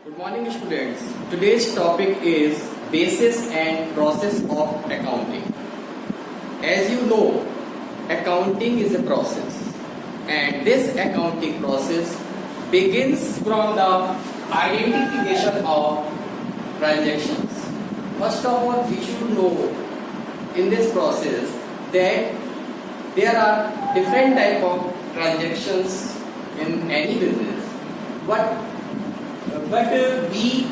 Good morning, students. Today's topic is basis and process of accounting. As you know, accounting is a process, and this accounting process begins from the identification of transactions. First of all, we should know in this process that there are different type of transactions in any business, but we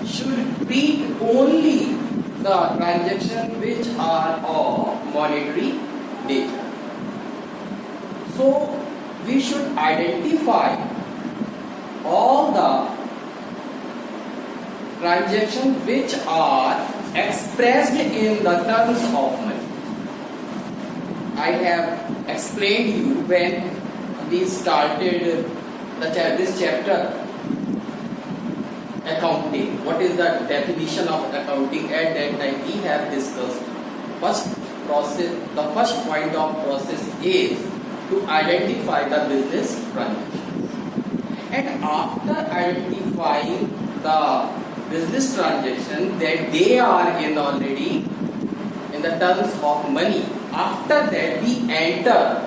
should treat only the transactions which are of monetary nature. So we should identify all the transactions which are expressed in the terms of money. I have explained you when we started this chapter, accounting. What is the definition of accounting? At that time we have discussed the first point of process is to identify the business transactions. And after identifying the business transaction that they are already in the terms of money, after that we enter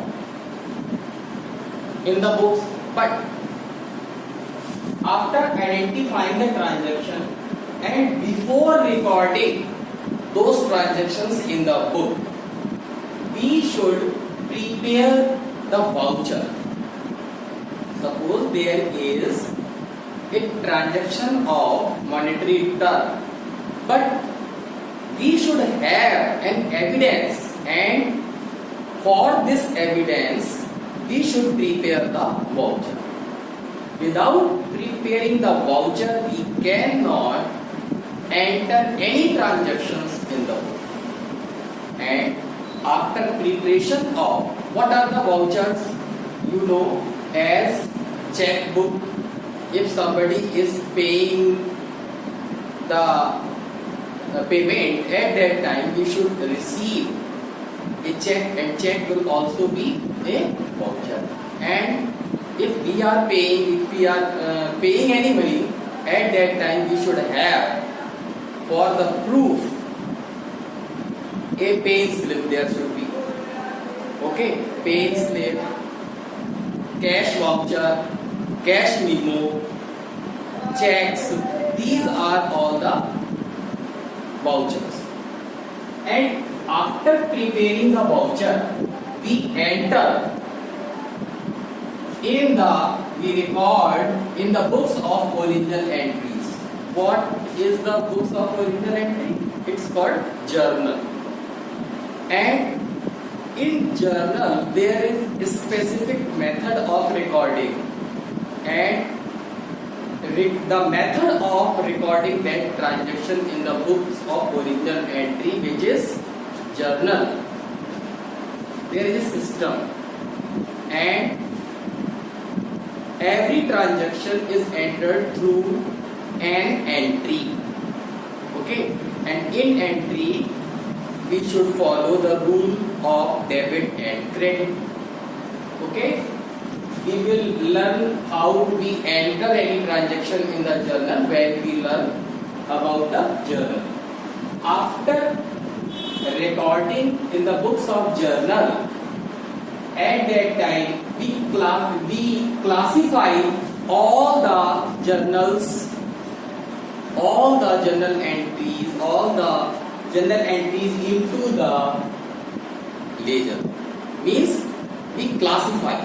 in the books. But after identifying the transaction and before recording those transactions in the book, we should prepare the voucher. Suppose there is a transaction of monetary term, but we should have an evidence, and for this evidence we should prepare the voucher. Without preparing the voucher, we cannot enter any transactions in the book. And after preparation of what are the vouchers? You know, as checkbook. If somebody is paying the payment, at that time we should receive a check, and check will also be a voucher. And if we are paying any money, at that time we should have for the proof a pay slip. There should be pay slip, cash voucher, cash memo, checks. These are all the vouchers. And after preparing the voucher, we record in the books of original entries. What is the books of original entry? It's called journal. And in journal there is a specific method of recording, and the method of recording that transaction in the books of original entry, which is journal, there is a system, and every transaction is entered through an entry. And in entry we should follow the rule of debit and credit. We will learn how we enter any transaction in the journal when we learn about the journal. After recording in the books of journal, at that time we classify all the journals, all the journal entries into the ledger. Means we classify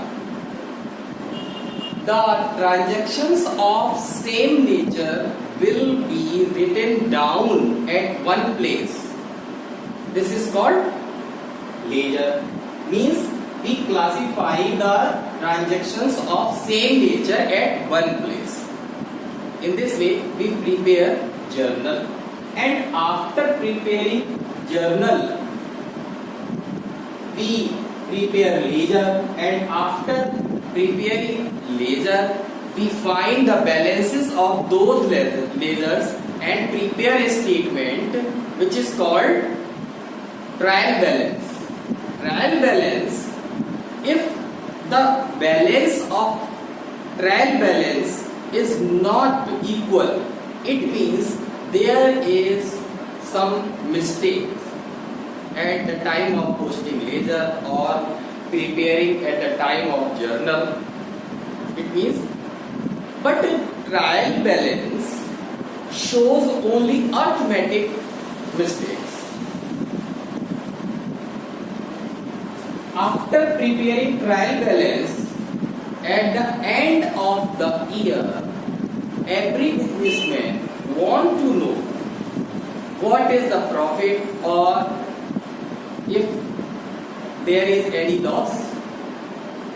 the transactions of same nature will be written down at one place. This is called ledger. Means we classify the transactions of same nature at one place. In this way we prepare journal, and after preparing journal we prepare ledger, and after preparing ledger we find the balances of those ledgers and prepare a statement which is called trial balance. Trial balance, if the balance of trial balance is not equal, it means there is some mistake at the time of posting ledger or preparing at the time of journal. It means, but trial balance shows only arithmetic mistakes. After preparing trial balance at the end of the year, every businessman want to know what is the profit or if there is any loss.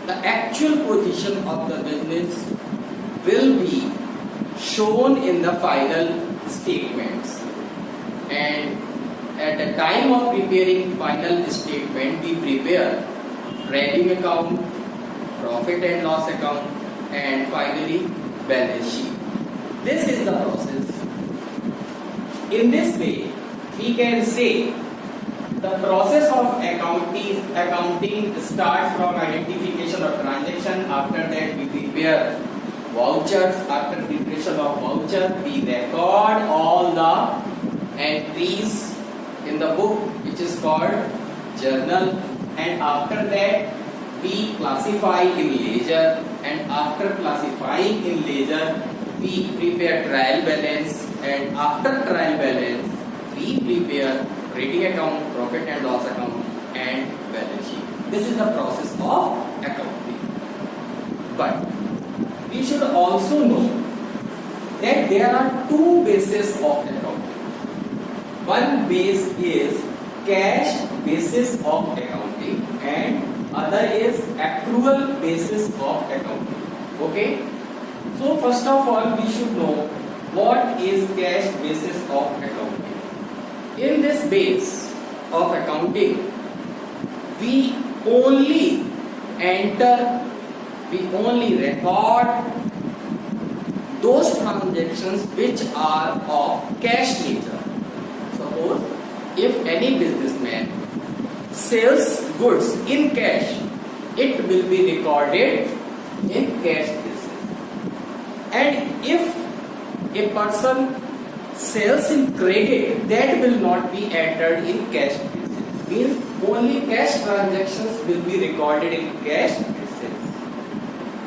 The actual position of the business will be shown in the final statements, and at the time of preparing final statement we prepare trading account, profit and loss account, and finally balance sheet. This is the process. In this way we can say the process of accounting starts from identification of transaction. After that we prepare vouchers. After preparation of voucher we record all the entries in the book which is called journal, and after that we classify in ledger, and after classifying in ledger we prepare trial balance, and after trial balance we prepare trading account, profit and loss account, and balance sheet. This is the process of accounting. But we should also know that there are two bases of accounting. One base is cash basis of accounting and other is accrual basis of accounting. Okay? So first of all we should know what is cash basis of accounting. In this base of accounting we only record those transactions which are of cash nature. Suppose if any businessman sells goods in cash, it will be recorded in cash basis. And if a person sells in credit, that will not be entered in cash basis. Means only cash transactions will be recorded in cash basis.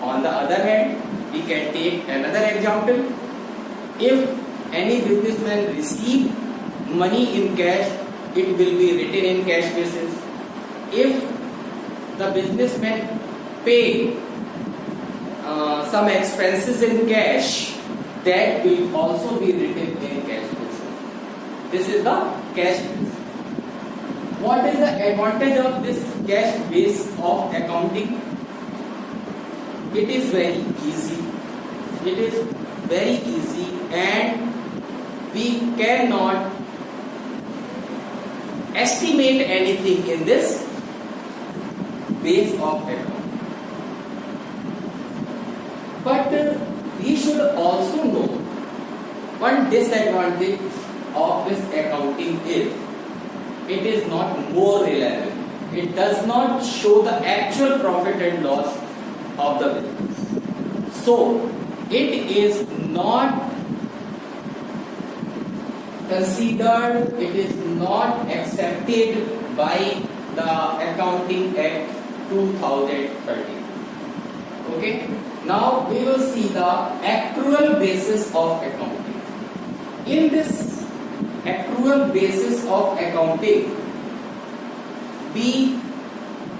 On the other hand, we can take another example. If any businessman receive money in cash, it will be written in cash basis. If the businessman pay some expenses in cash, that will also be written in cash basis. This is the cash base. What is the advantage of this cash base of accounting? It is very easy. It is very easy and we cannot estimate anything in this base of accounting. But we should also know one disadvantage of this accounting is it is not more reliable. It does not show the actual profit and loss of the business. So it is not considered, it is not accepted by the Accounting Act 2013. Okay. Now we will see the accrual basis of accounting. In this accrual basis of accounting, we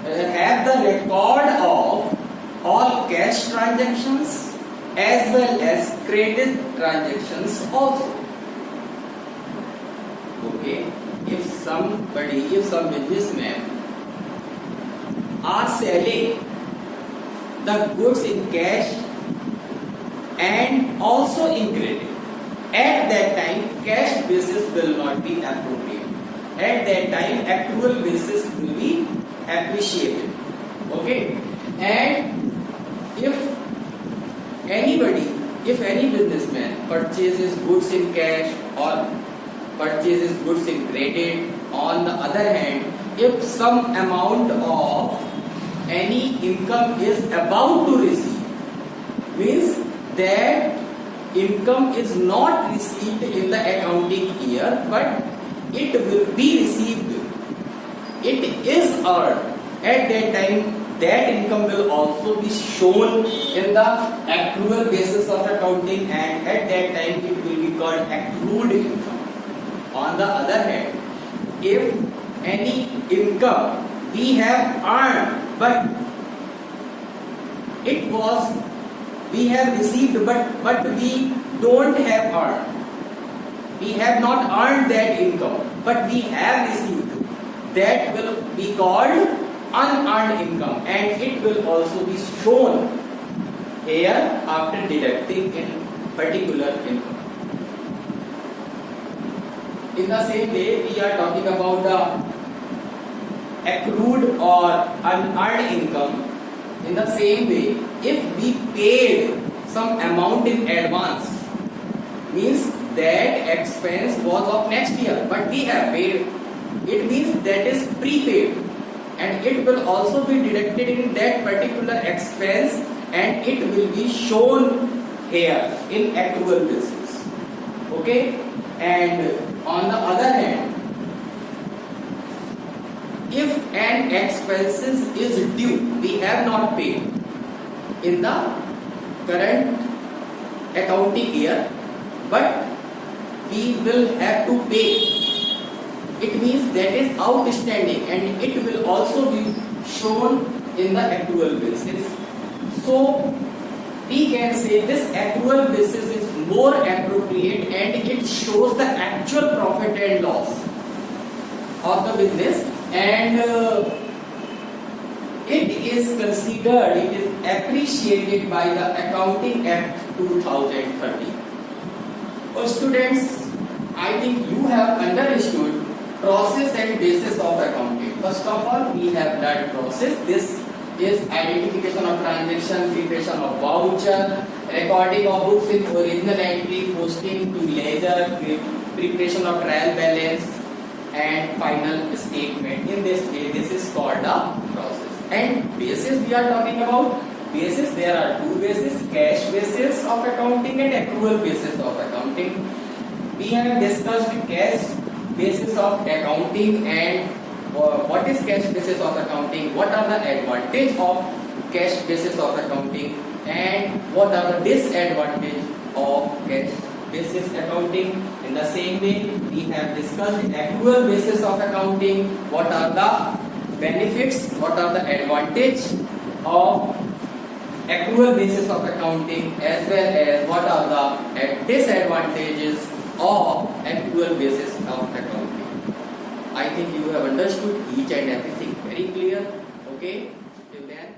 have the record of all cash transactions as well as credit transactions also. Okay, if some businessmen are selling the goods in cash and also in credit, at that time cash basis will not be appropriate. At that time accrual basis will be appreciated. Okay, and if any businessman purchases goods in cash or purchases goods in credit, on the other hand, if some amount of any income is about to receive, means that income is not received in the accounting year, but it will be received, it is earned at that time, that income will also be shown in the accrual basis of accounting, and at that time it will be called accrued income. On the other hand, if any income we have earned but it was we have received but we don't have earned, we have not earned that income but we have received, that will be called unearned income, and it will also be shown here after deducting in particular income. In the same way, we are talking about the accrued or unearned income. In the same way, if we paid some amount in advance, means that expense was of next year, but we have paid, it means that is prepaid, and it will also be deducted in that particular expense, and it will be shown here in accrual basis. Okay, and on the other hand, if an expenses is due, we have not paid in the current accounting year, but we will have to pay, it means that is outstanding, and it will also be shown in the accrual basis. So we can say this accrual basis is more appropriate, and it shows the actual profit and loss of the business, and it is considered, it is appreciated by the Accounting Act 2013. Students, I think you have understood process and basis of accounting. First of all, we have learned process. This is identification of transaction, preparation of voucher, recording of books in original entry, posting to ledger, preparation of trial balance, and final statement. In this way, this is called a process. And basis we are talking about. Basis, there are two bases: cash basis of accounting and accrual basis of accounting. We have discussed cash basis of accounting, and what is cash basis of accounting, what are the advantage of cash basis of accounting, and what are the disadvantage of cash basis accounting. In the same way, we have discussed accrual basis of accounting, what are the benefits, what are the advantage of accrual basis of accounting, as well as what are the disadvantages of accrual basis of accounting. I think you have understood each and everything very clear. Okay, till then.